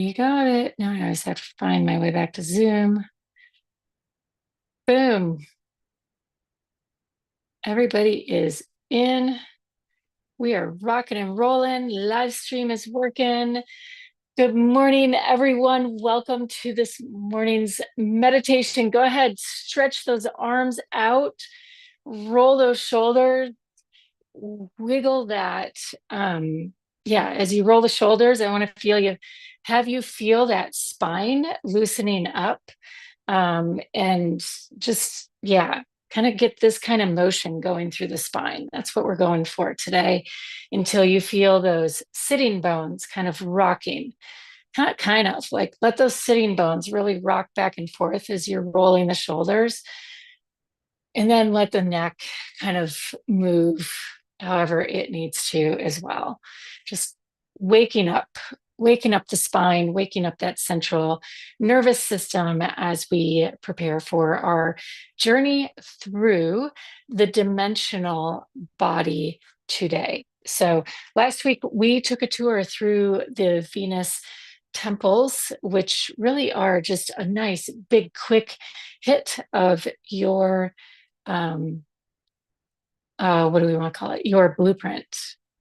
You got it. Now I always have to find my way back to Zoom. Boom. Everybody is in. We are rocking and rolling. Live stream is working. Good morning, everyone. Welcome to this morning's meditation. Go ahead, stretch those arms out, roll those shoulders, wiggle that. As you roll the shoulders, I want to have you feel that spine loosening up. And just, kind of get this kind of motion going through the spine. That's what we're going for today until you feel those sitting bones kind of rocking. Not kind of like let those sitting bones really rock back and forth as you're rolling the shoulders. And then let the neck kind of move however it needs to as well. Just waking up, waking up the spine, waking up that central nervous system as we prepare for our journey through the dimensional body today. So last week we took a tour through the Venus temples, which really are just a nice, big, quick hit of your what do we want to call it? Your blueprint.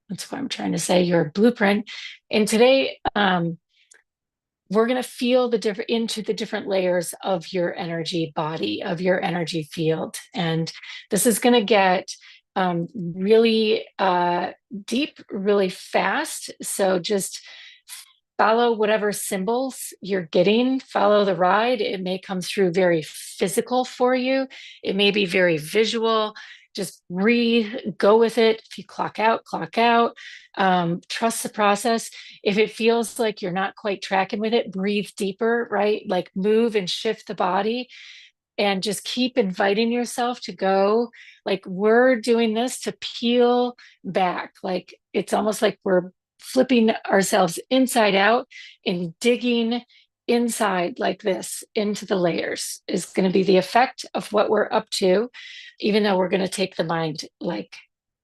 That's what I'm trying to say, your blueprint. And today, we're going to feel into the different layers of your energy body, of your energy field. And this is going to get really deep, really fast. So just follow whatever symbols you're getting, follow the ride. It may come through very physical for you, it may be very visual. Just breathe, go with it. If you clock out, clock out. Trust the process. If it feels like you're not quite tracking with it, breathe deeper, right? Like move and shift the body and just keep inviting yourself to go. Like we're doing this to peel back. Like it's almost like we're flipping ourselves inside out and digging inside like this into the layers is going to be the effect of what we're up to, even though we're going to take the mind, like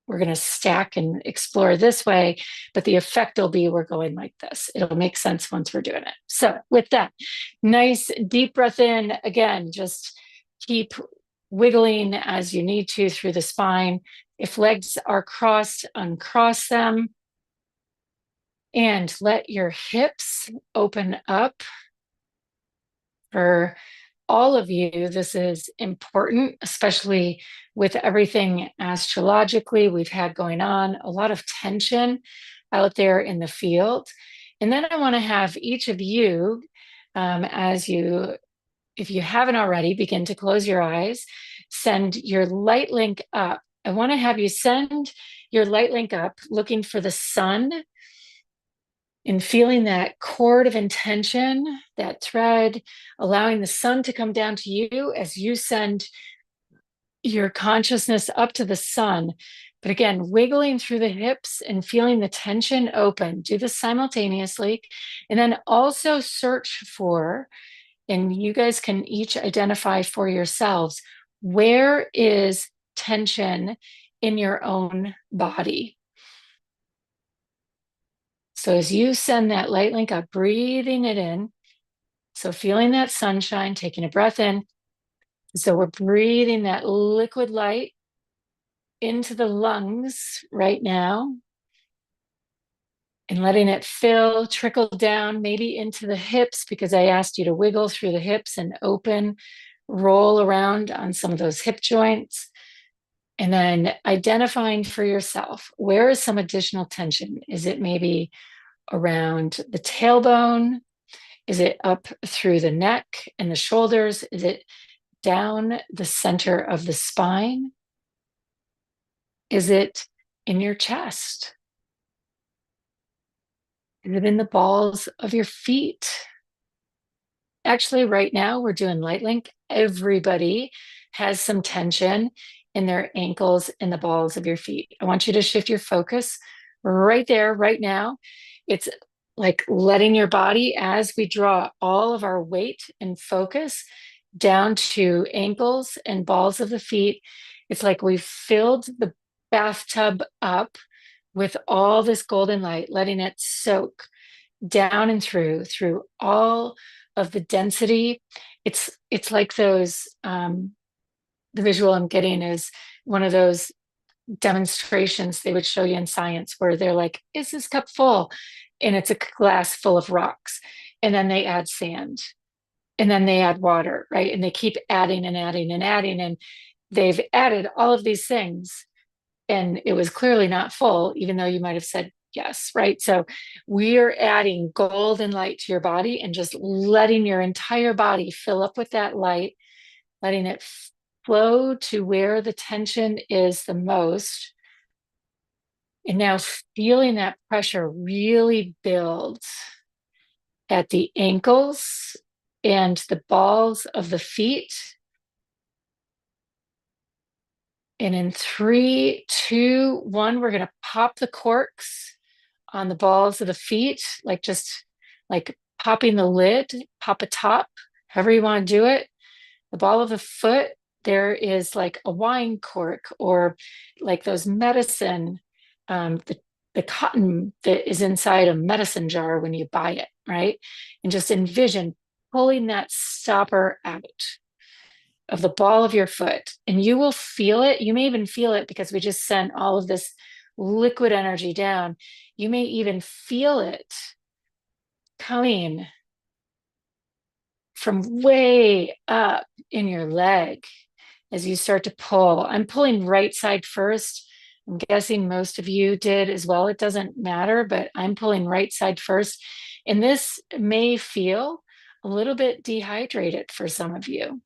we're going to stack and explore this way, but the effect will be we're going like this. It'll make sense once we're doing it. So with that, nice deep breath in. Again, just keep wiggling as you need to through the spine. If legs are crossed, uncross them. And let your hips open up. For all of you, this is important, especially with everything astrologically we've had going on, a lot of tension out there in the field. And then I want to have each of you, if you haven't already, begin to close your eyes, send your light link up. I want to have you send your light link up looking for the sun and feeling that cord of intention, that thread, allowing the sun to come down to you as you send your consciousness up to the sun. But again, wiggling through the hips and feeling the tension open. Do this simultaneously. And then also search for, and you guys can each identify for yourselves, where is tension in your own body? So as you send that light link up, breathing it in. So feeling that sunshine, taking a breath in. So we're breathing that liquid light into the lungs right now and letting it fill, trickle down, maybe into the hips, because I asked you to wiggle through the hips and open, roll around on some of those hip joints. And then identifying for yourself, where is some additional tension? Is it maybe around the tailbone? Is it up through the neck and the shoulders? Is it down the center of the spine? Is it in your chest? Is it in the balls of your feet? Actually, right now we're doing light link. Everybody has some tension in their ankles and the balls of your feet. I want you to shift your focus right there, right now. It's like letting your body, as we draw all of our weight and focus down to ankles and balls of the feet, it's like we've filled the bathtub up with all this golden light, letting it soak down and through all of the density. It's like those the visual I'm getting is one of those demonstrations they would show you in science where they're like, is this cup full? And it's a glass full of rocks. And then they add sand and then they add water, right? And they keep adding and adding and adding. And they've added all of these things. And it was clearly not full, even though you might have said yes, right? So we're adding golden light to your body and just letting your entire body fill up with that light, letting it flow to where the tension is the most. And now feeling that pressure really build at the ankles and the balls of the feet. And in 3, 2, 1, we're going to pop the corks on the balls of the feet, like just like popping the lid, pop a top, however you want to do it. The ball of the foot, there is like a wine cork or like those medicine, the cotton that is inside a medicine jar when you buy it, right? And just envision pulling that stopper out of the ball of your foot, and you will feel it. You may even feel it because we just sent all of this liquid energy down. You may even feel it coming from way up in your leg as you start to pull. I'm pulling right side first. I'm guessing most of you did as well. It doesn't matter, but I'm pulling right side first. And this may feel a little bit dehydrated for some of you,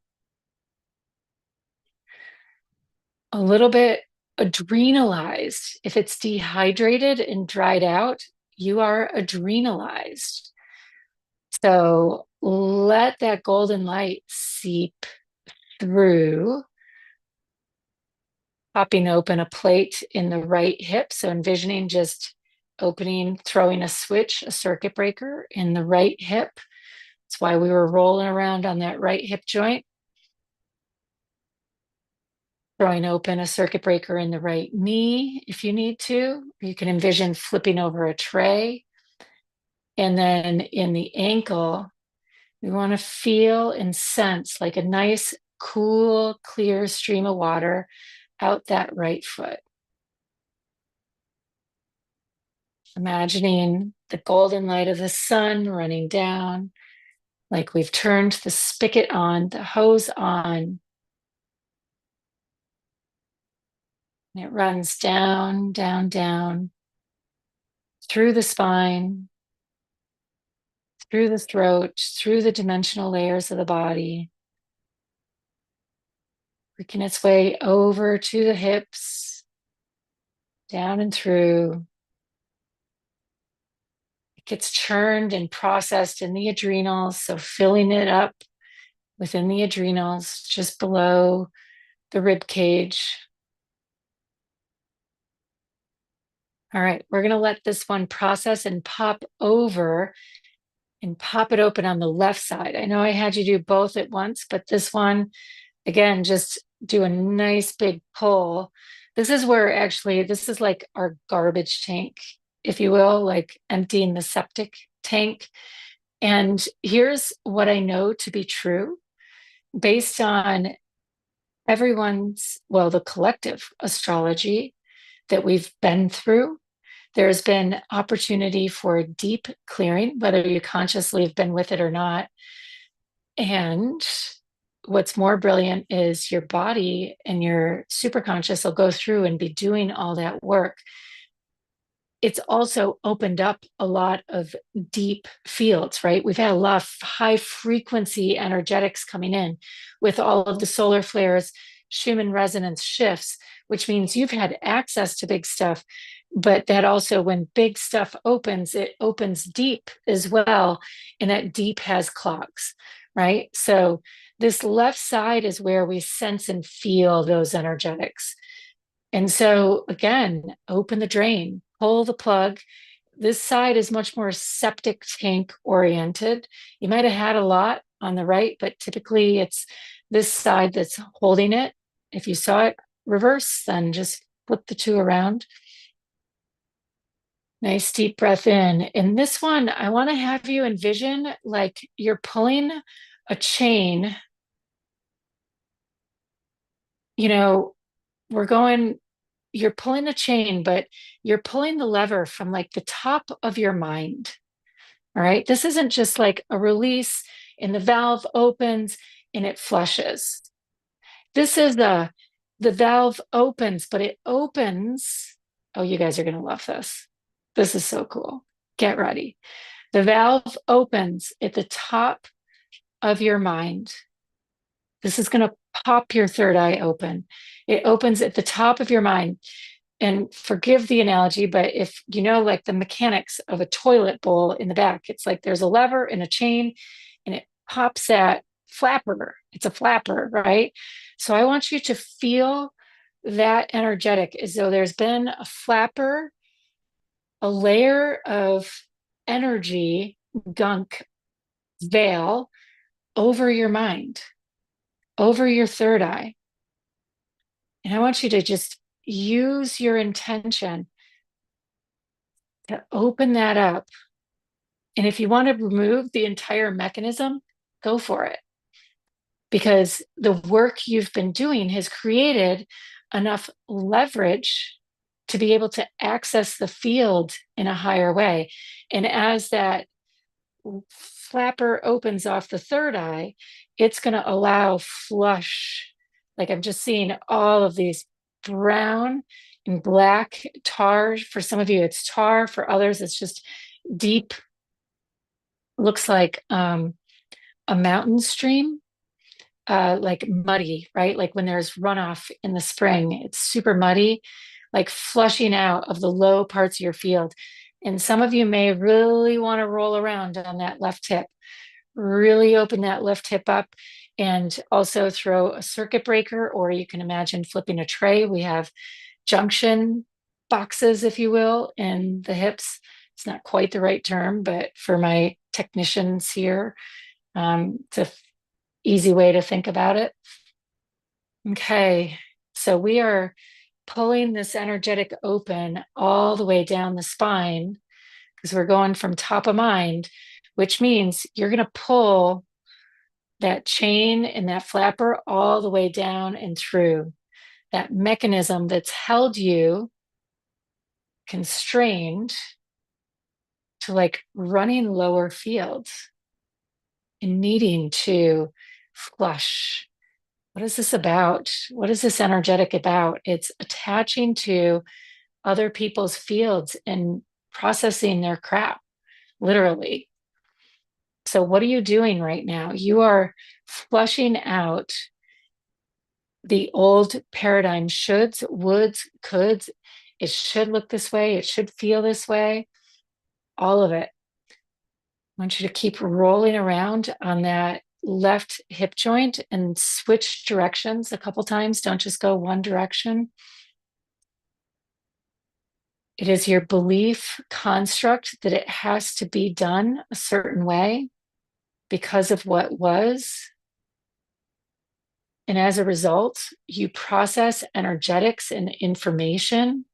a little bit adrenalized. If it's dehydrated and dried out, you are adrenalized. So let that golden light seep through, popping open a plate in the right hip. So envisioning just opening, throwing a switch, a circuit breaker in the right hip. That's why we were rolling around on that right hip joint. Throwing open a circuit breaker in the right knee if you need to. You can envision flipping over a tray. And then in the ankle, we want to feel and sense like a nice, cool, clear stream of water out that right foot. Imagining the golden light of the sun running down, like we've turned the spigot on, the hose on. And it runs down, down, down, through the spine, through the throat, through the dimensional layers of the body, working its way over to the hips, down and through. It gets churned and processed in the adrenals, so filling it up within the adrenals, just below the rib cage. All right, we're going to let this one process and pop over and pop it open on the left side. I know I had you do both at once, but this one, again, just do a nice big pull. This is where actually, this is like our garbage tank, if you will, like emptying the septic tank. And here's what I know to be true based on everyone's, well, the collective astrology that we've been through. There's been opportunity for deep clearing, whether you consciously have been with it or not. And what's more brilliant is your body and your superconscious will go through and be doing all that work. It's also opened up a lot of deep fields, right? We've had a lot of high frequency energetics coming in with all of the solar flares, Schumann resonance shifts, which means you've had access to big stuff. But that also, when big stuff opens, it opens deep as well. And that deep has clogs, right? So this left side is where we sense and feel those energetics. And so again, open the drain, pull the plug. This side is much more septic tank oriented. You might have had a lot on the right, but typically it's this side that's holding it. If you saw it reverse, then just flip the two around. Nice deep breath in. In this one, I want to have you envision like you're pulling a chain. You know, we're going, you're pulling a chain, but you're pulling the lever from like the top of your mind. All right. This isn't just like a release and the valve opens and it flushes. This is the valve opens, but it opens. Oh, you guys are going to love this. This is so cool. Get ready. The valve opens at the top of your mind. This is going to pop your third eye open. It opens at the top of your mind. And forgive the analogy, but if you know, like the mechanics of a toilet bowl in the back, it's like there's a lever and a chain and it pops that flapper. It's a flapper, right? So I want you to feel that energetic as though there's been a flapper, a layer of energy, gunk, veil over your mind, over your third eye. And I want you to just use your intention to open that up. And if you want to remove the entire mechanism, go for it. Because the work you've been doing has created enough leverage to be able to access the field in a higher way. And as that flapper opens off the third eye, it's going to allow flush. Like I'm just seeing all of these brown and black tar. For some of you, it's tar. For others, it's just deep, looks like a mountain stream, like muddy, right? Like when there's runoff in the spring, it's super muddy, like flushing out of the low parts of your field. And some of you may really want to roll around on that left hip, really open that left hip up, and also throw a circuit breaker, or you can imagine flipping a tray. We have junction boxes, if you will, in the hips. It's not quite the right term, but for my technicians here, it's an easy way to think about it. Okay, so we are pulling this energetic open all the way down the spine because we're going from top of mind, which means you're going to pull that chain and that flapper all the way down and through that mechanism that's held you constrained to like running lower fields and needing to flush. What is this about? What is this energetic about? It's attaching to other people's fields and processing their crap, literally. So, what are you doing right now? You are flushing out the old paradigm shoulds, woulds, coulds. It should look this way. It should feel this way. All of it. I want you to keep rolling around on that left hip joint and switch directions a couple times. Don't just go one direction. It is your belief construct that it has to be done a certain way because of what was. And as a result, you process energetics and information.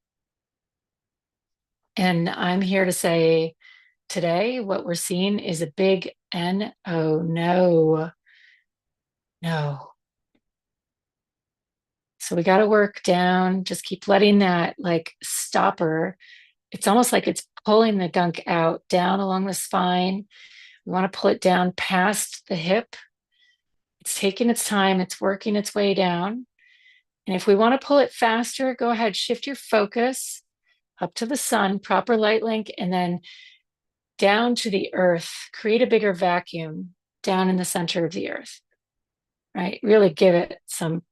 And I'm here to say today, what we're seeing is a big no, no. So we got to work down, just keep letting that like stopper. It's almost like it's pulling the gunk out down along the spine. We want to pull it down past the hip. It's taking its time, it's working its way down. And if we want to pull it faster, go ahead, shift your focus up to the sun, proper light link, and then down to the earth. Create a bigger vacuum down in the center of the earth, right? Really give it some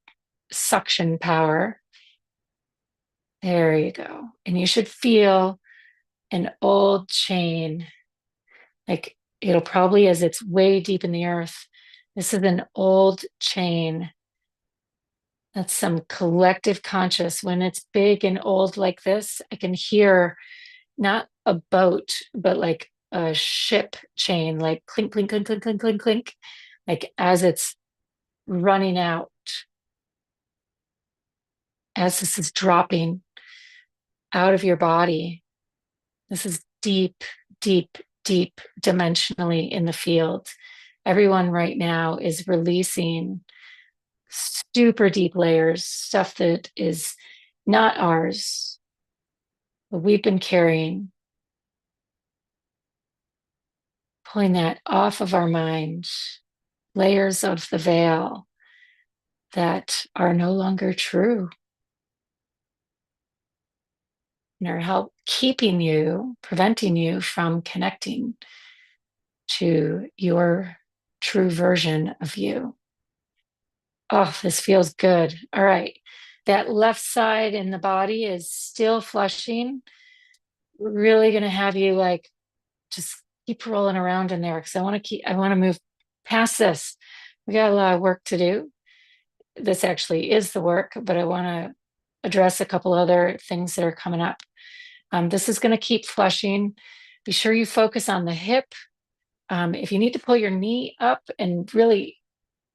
suction power. There you go. And you should feel an old chain, like it'll probably, as it's way deep in the earth, this is an old chain. That's some collective conscious. When it's big and old like this, I can hear not a boat, but like a ship chain, like clink, clink, clink, clink, clink, clink, clink, like as it's running out, as this is dropping out of your body. This is deep, deep, deep dimensionally in the field. Everyone right now is releasing super deep layers, stuff that is not ours, but we've been carrying, pulling that off of our mind, layers of the veil that are no longer true and are help keeping you, preventing you from connecting to your true version of you. Oh, this feels good. All right. That left side in the body is still flushing. We're really going to have you like just keep rolling around in there because I want to move past this. We got a lot of work to do. This actually is the work, but I want to address a couple other things that are coming up. This is going to keep flushing. Be sure you focus on the hip. If you need to pull your knee up and really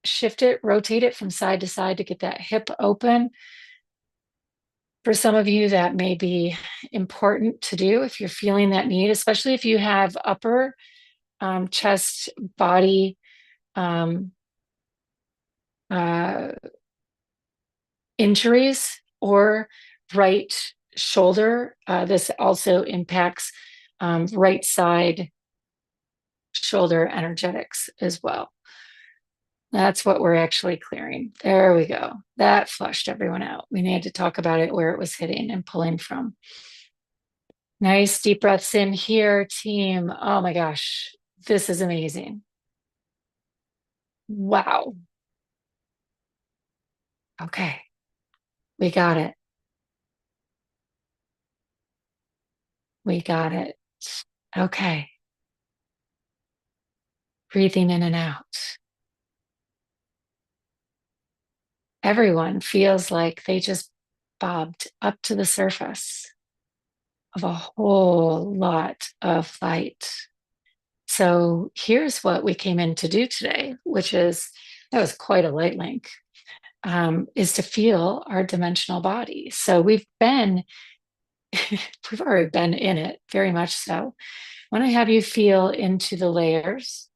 shift it, rotate it from side to side to get that hip open. For some of you, that may be important to do if you're feeling that need, especially if you have upper chest, body, um, uh, injuries, or right shoulder. This also impacts right side shoulder energetics as well. That's what we're actually clearing. There we go. That flushed everyone out. We need to talk about it where it was hitting and pulling from. Nice deep breaths in here, team. Oh my gosh, this is amazing. Wow. Okay, we got it. We got it. Okay, breathing in and out. Everyone feels like they just bobbed up to the surface of a whole lot of light. So here's what we came in to do today, which is that was quite a light link, is to feel our dimensional body. So we've already been in it, very much so. I want to have you feel into the layers,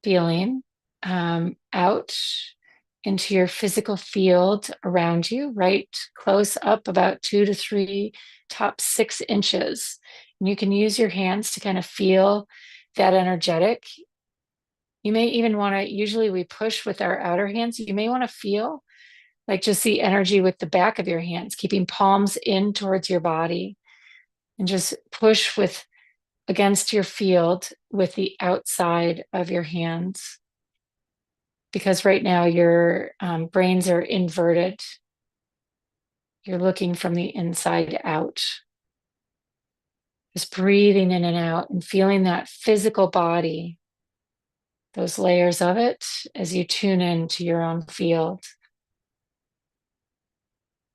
feeling out into your physical field around you, right close up about 2 to 3, top 6 inches. And you can use your hands to kind of feel that energetic. You may even want to, usually we push with our outer hands. You may want to feel like just the energy with the back of your hands, keeping palms in towards your body and just push with against your field with the outside of your hands. Because right now your brains are inverted. You're looking from the inside out. Just breathing in and out and feeling that physical body, those layers of it as you tune in to your own field.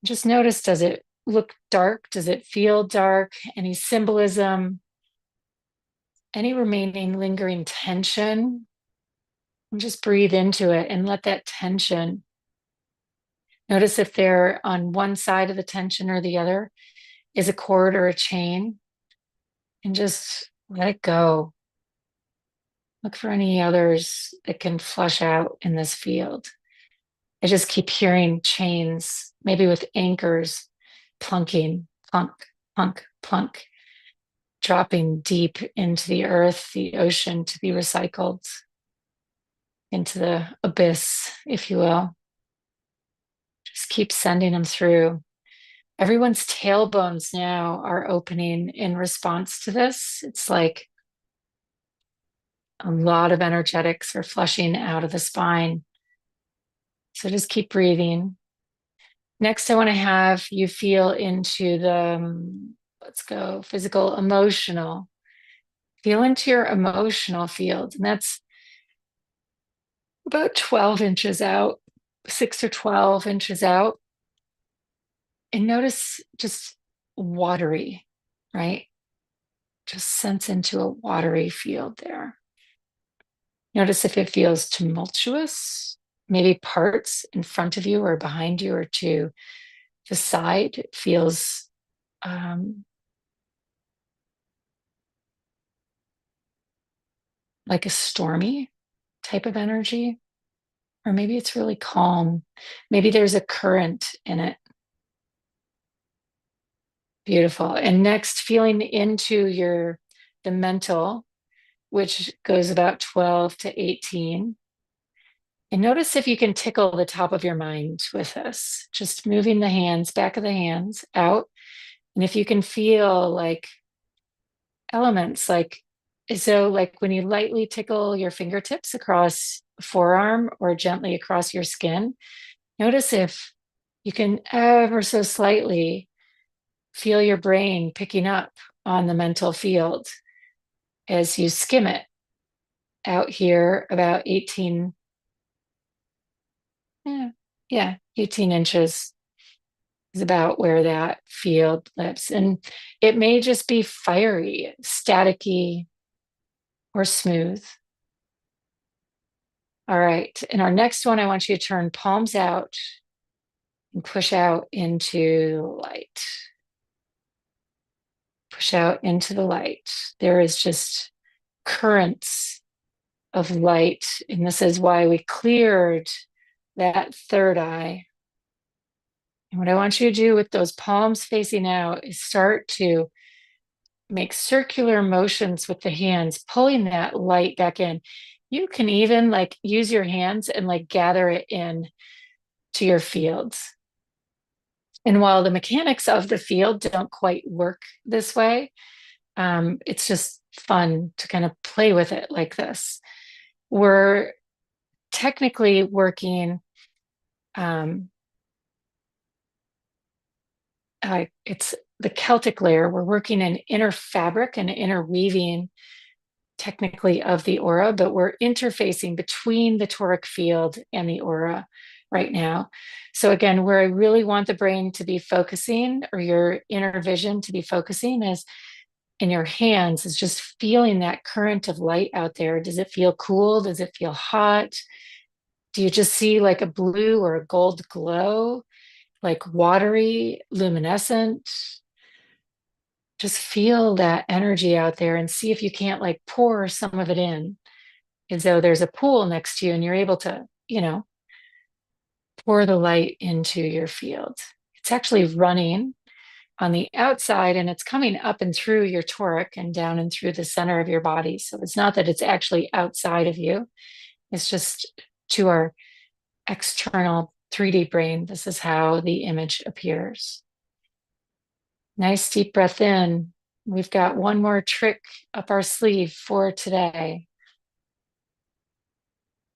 Just notice, does it look dark? Does it feel dark? Any symbolism? Any remaining lingering tension? And just breathe into it and let that tension. Notice if they're on one side of the tension or the other is a cord or a chain, and just let it go. Look for any others that can flush out in this field. I just keep hearing chains, maybe with anchors, plunking, plunk, plunk, plunk, dropping deep into the earth, the ocean to be recycled into the abyss, if you will. Just keep sending them through. Everyone's tailbones now are opening in response to this. It's like a lot of energetics are flushing out of the spine. So just keep breathing. Next, I want to have you feel into the, let's go, physical, emotional. Feel into your emotional field. And that's about 12 inches out, 6 or 12 inches out. And notice just watery, right? Just sense into a watery field there. Notice if it feels tumultuous, maybe parts in front of you or behind you or to the side feels like a stormy type of energy, or maybe it's really calm. Maybe there's a current in it. Beautiful. And next, feeling into the mental, which goes about 12 to 18. And notice if you can tickle the top of your mind with this, just moving the hands, back of the hands out. And if you can feel like elements, like as though, like when you lightly tickle your fingertips across forearm or gently across your skin, notice if you can ever so slightly feel your brain picking up on the mental field as you skim it out here about 18, yeah, 18 inches is about where that field lives. And it may just be fiery, staticky, or smooth. All right. And our next one, I want you to turn palms out and push out into light. Push out into the light. There is just currents of light. And this is why we cleared that third eye. And what I want you to do with those palms facing out is start to make circular motions with the hands, pulling that light back in. You can even like use your hands and like gather it in to your fields. And while the mechanics of the field don't quite work this way, it's just fun to kind of play with it like this. We're technically working, it's the Celtic layer. We're working an inner fabric and interweaving technically of the aura, but we're interfacing between the toric field and the aura right now. So again, where I really want the brain to be focusing, or your inner vision to be focusing, is in your hands, is just feeling that current of light out there. Does it feel cool? Does it feel hot? Do you just see like a blue or a gold glow, like watery, luminescent? Just feel that energy out there and see if you can't like pour some of it in, as though there's a pool next to you and you're able to, pour the light into your field. It's actually running on the outside and it's coming up and through your toric and down and through the center of your body. So it's not that it's actually outside of you. It's just to our external 3D brain. This is how the image appears. Nice deep breath in. We've got one more trick up our sleeve for today.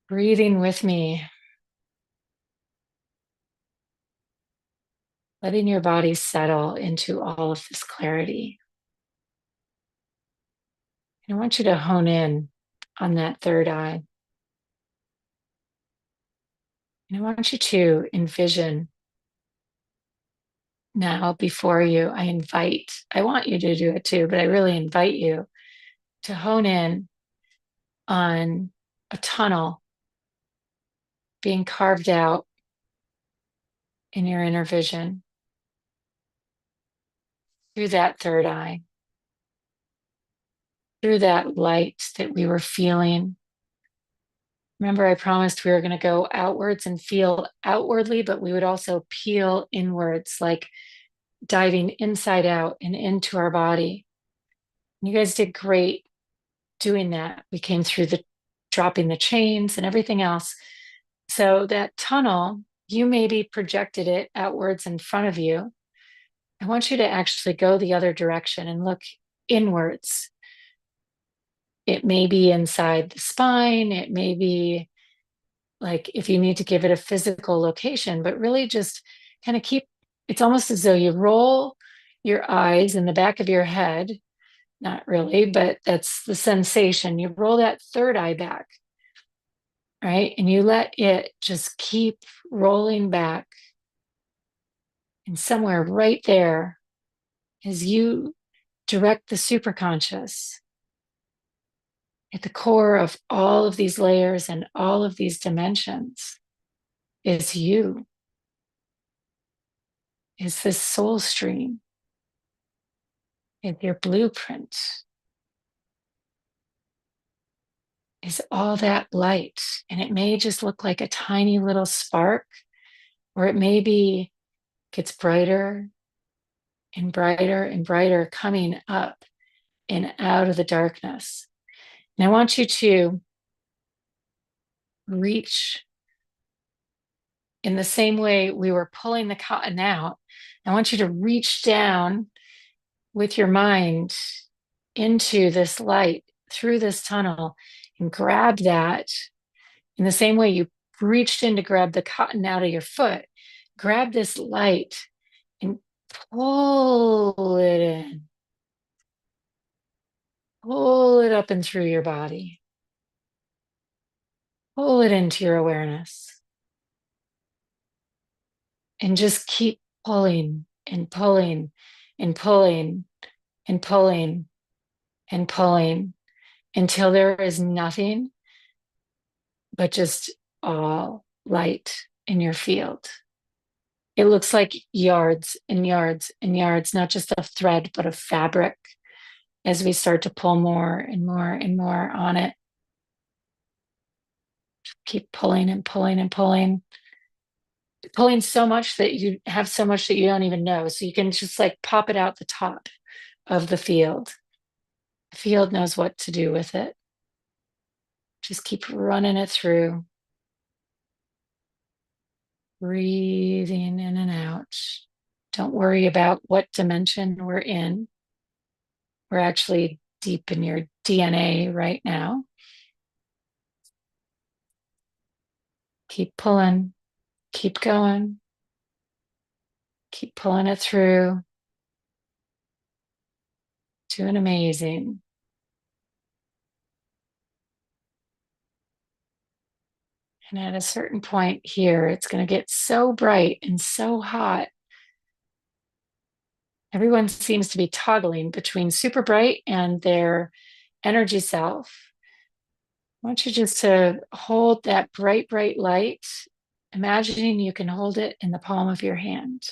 Breathing with me. Letting your body settle into all of this clarity. And I want you to hone in on that third eye. And I want you to envision now before you. I want you to do it too, but I really invite you to hone in on a tunnel being carved out in your inner vision through that third eye, through that light that we were feeling. Remember, I promised we were going to go outwards and feel outwardly, but we would also peel inwards, like diving inside out and into our body. You guys did great doing that. We came through the dropping the chains and everything else. So that tunnel, you maybe projected it outwards in front of you. I want you to actually go the other direction and look inwards. It may be inside the spine. It may be like if you need to give it a physical location, but really just kind of it's almost as though you roll your eyes in the back of your head. Not really, but that's the sensation. You roll that third eye back, right? And you let it just keep rolling back. And somewhere right there, as you direct the superconscious at the core of all of these layers and all of these dimensions, is you, is this soul stream, is your blueprint. is all that light. And it may just look like a tiny little spark, or it may be gets brighter and brighter and brighter coming up and out of the darkness. And I want you to reach in the same way we were pulling the cotton out. I want you to reach down with your mind into this light through this tunnel and grab that in the same way you reached in to grab the cotton out of your foot. Grab this light and pull it in. Pull it up and through your body. Pull it into your awareness. And just keep pulling and pulling and pulling and pulling and pulling until there is nothing but just all light in your field. It looks like yards and yards and yards, not just of thread, but of fabric as we start to pull more and more and more on it. Keep pulling and pulling and pulling, pulling so much that you have so much that you don't even know. So you can just like pop it out the top of the field. The field knows what to do with it. Just keep running it through. Breathing in and out. Don't worry about what dimension we're in. We're actually deep in your DNA right now. Keep pulling, keep going, keep pulling it through. Doing amazing. And at a certain point here, it's going to get so bright and so hot. Everyone seems to be toggling between super bright and their energy self. I want you just to hold that bright, bright light, imagining you can hold it in the palm of your hand.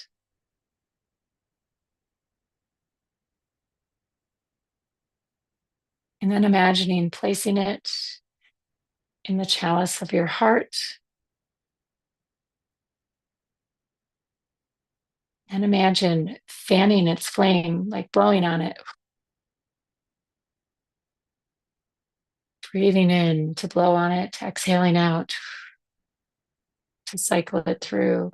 And then imagining placing it in the chalice of your heart. And imagine fanning its flame, like blowing on it. Breathing in to blow on it, exhaling out to cycle it through.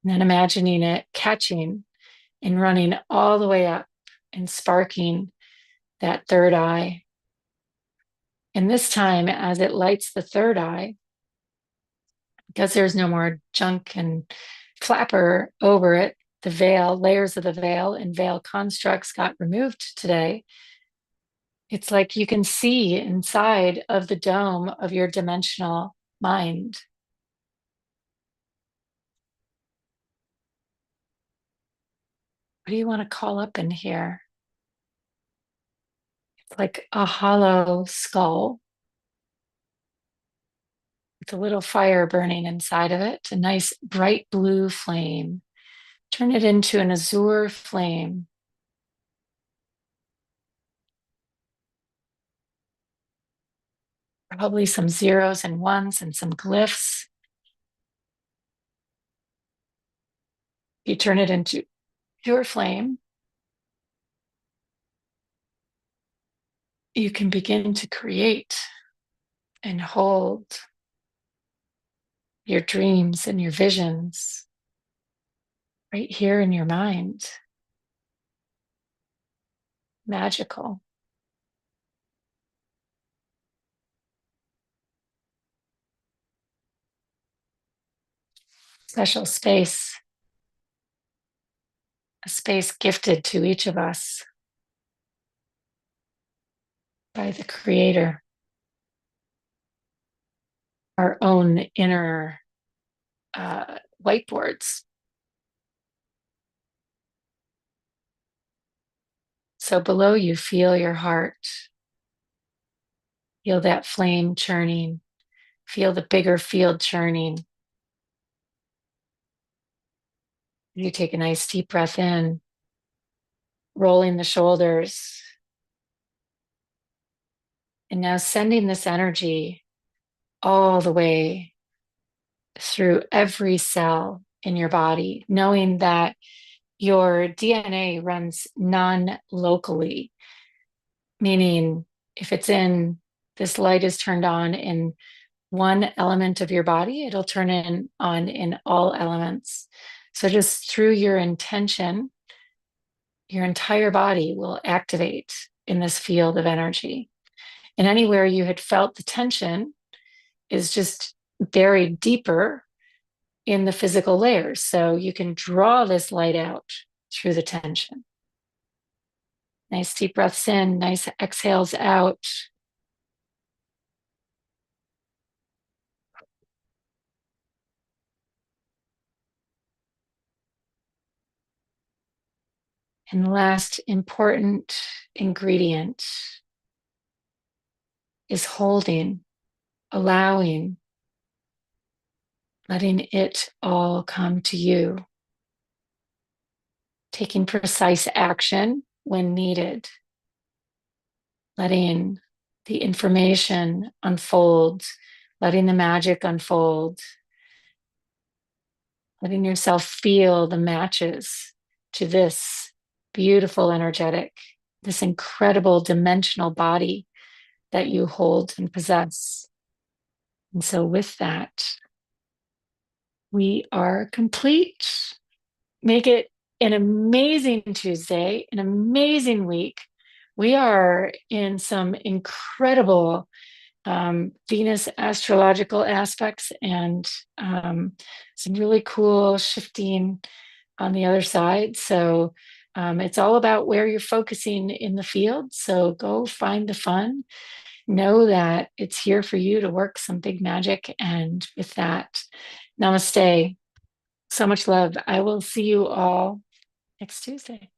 And then imagining it catching and running all the way up and sparking that third eye. And this time, as it lights the third eye, because there's no more junk and flapper over it, the veil, layers of the veil and veil constructs got removed today. It's like you can see inside of the dome of your dimensional mind. What do you want to call up in here? It's like a hollow skull with a little fire burning inside of it, a nice bright blue flame. Turn it into an azure flame. Probably some zeros and ones and some glyphs. You turn it into pure flame. You can begin to create and hold your dreams and your visions right here in your mind. Magical. Special space. A space gifted to each of us by the Creator. Our own inner whiteboards. So below you, feel your heart. Feel that flame churning. Feel the bigger field churning. You take a nice deep breath in, rolling the shoulders, And now sending this energy all the way through every cell in your body, knowing that your DNA runs non-locally, meaning if it's in this light is turned on in one element of your body, it'll turn on in all elements. So just through your intention, your entire body will activate in this field of energy. And anywhere you had felt the tension is just buried deeper in the physical layers. So you can draw this light out through the tension. Nice deep breaths in, nice exhales out. And the last important ingredient is holding, allowing, letting it all come to you, taking precise action when needed, letting the information unfold, letting the magic unfold, letting yourself feel the matches to this beautiful energetic, this incredible dimensional body that you hold and possess. And so, with that, we are complete. Make it an amazing Tuesday, an amazing week. We are in some incredible Venus astrological aspects and some really cool shifting on the other side. So it's all about where you're focusing in the field. So go find the fun. Know that it's here for you to work some big magic. And with that, namaste. So much love. I will see you all next Tuesday.